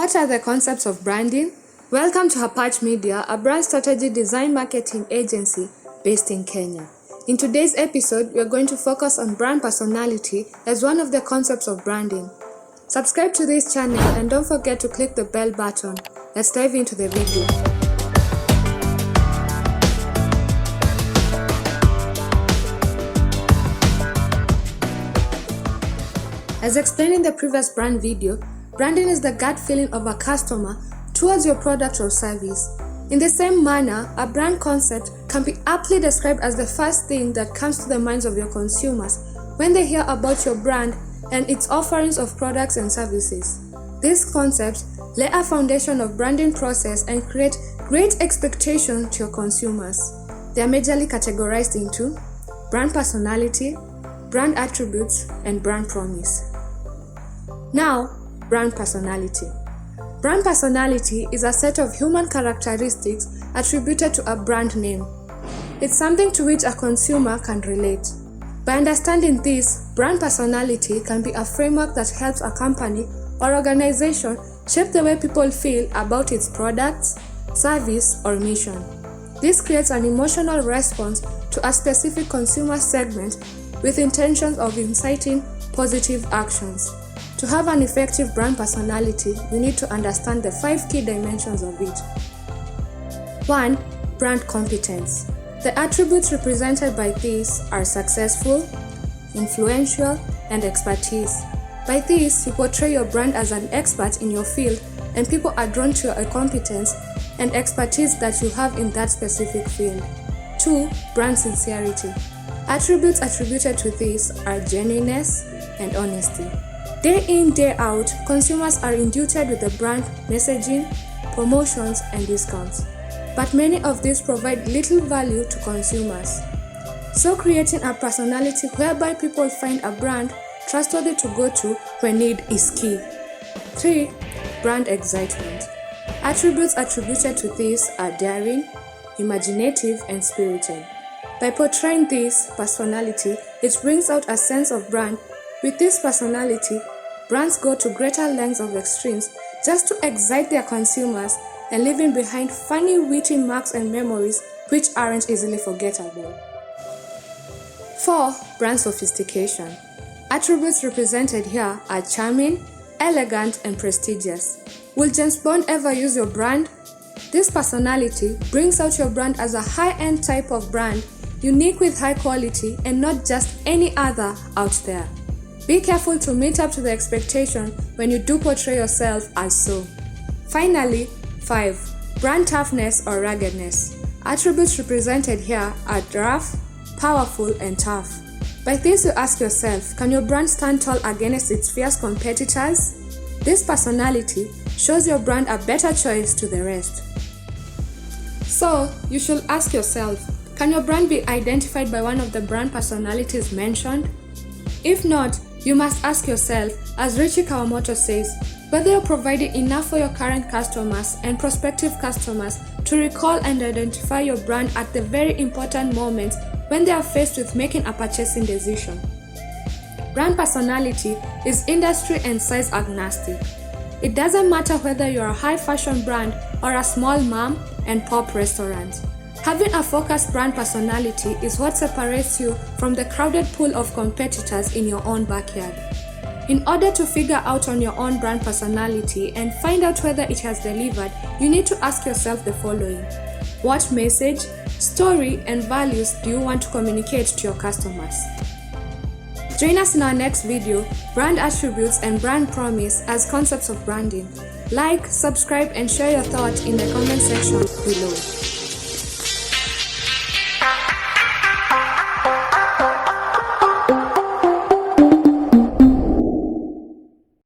What are the concepts of branding? Welcome to Hapach Media, a brand strategy design marketing agency based in Kenya. In today's episode, we are going to focus on brand personality as one of the concepts of branding. Subscribe to this channel and don't forget to click the bell button. Let's dive into the video. As explained in the previous brand video, branding is the gut feeling of a customer towards your product or service. In the same manner, a brand concept can be aptly described as the first thing that comes to the minds of your consumers when they hear about your brand and its offerings of products and services. These concepts lay a foundation of branding process and create great expectation to your consumers. They are majorly categorized into brand personality, brand attributes, and brand promise. Now, brand personality. Brand personality is a set of human characteristics attributed to a brand name. It's something to which a consumer can relate. By understanding this, brand personality can be a framework that helps a company or organization shape the way people feel about its products, service, or mission. This creates an emotional response to a specific consumer segment with intentions of inciting positive actions. To have an effective brand personality, you need to understand the 5 key dimensions of it. 1. Brand competence. The attributes represented by these are successful, influential, and expertise. By this, you portray your brand as an expert in your field, and people are drawn to your competence and expertise that you have in that specific field. 2. Brand sincerity. Attributes attributed to this are genuineness and honesty. Day in, day out, consumers are induced with the brand messaging, promotions, and discounts. But many of these provide little value to consumers. So creating a personality whereby people find a brand trustworthy to go to when need is key. 3. Brand excitement. Attributes attributed to this are daring, imaginative, and spirited. By portraying this personality, it brings out a sense of brand. With this personality, brands go to greater lengths of extremes just to excite their consumers and leaving behind funny, witty marks and memories which aren't easily forgettable. 4. Brand sophistication. Attributes represented here are charming, elegant, and prestigious. Will James Bond ever use your brand? This personality brings out your brand as a high-end type of brand, unique with high quality and not just any other out there. Be careful to meet up to the expectation when you do portray yourself as so. Finally, 5. Brand toughness or ruggedness. Attributes represented here are rough, powerful, and tough. By this you ask yourself, can your brand stand tall against its fierce competitors? This personality shows your brand a better choice to the rest. So, you should ask yourself, can your brand be identified by one of the brand personalities mentioned? If not, you must ask yourself, as Richie Kawamoto says, whether you're providing enough for your current customers and prospective customers to recall and identify your brand at the very important moments when they are faced with making a purchasing decision. Brand personality is industry and size agnostic. It doesn't matter whether you're a high fashion brand or a small mom and pop restaurant. Having a focused brand personality is what separates you from the crowded pool of competitors in your own backyard. In order to figure out on your own brand personality and find out whether it has delivered, you need to ask yourself the following. What message, story, and values do you want to communicate to your customers? Join us in our next video, Brand Attributes and Brand Promise as Concepts of Branding. Like, subscribe, and share your thoughts in the comment section below.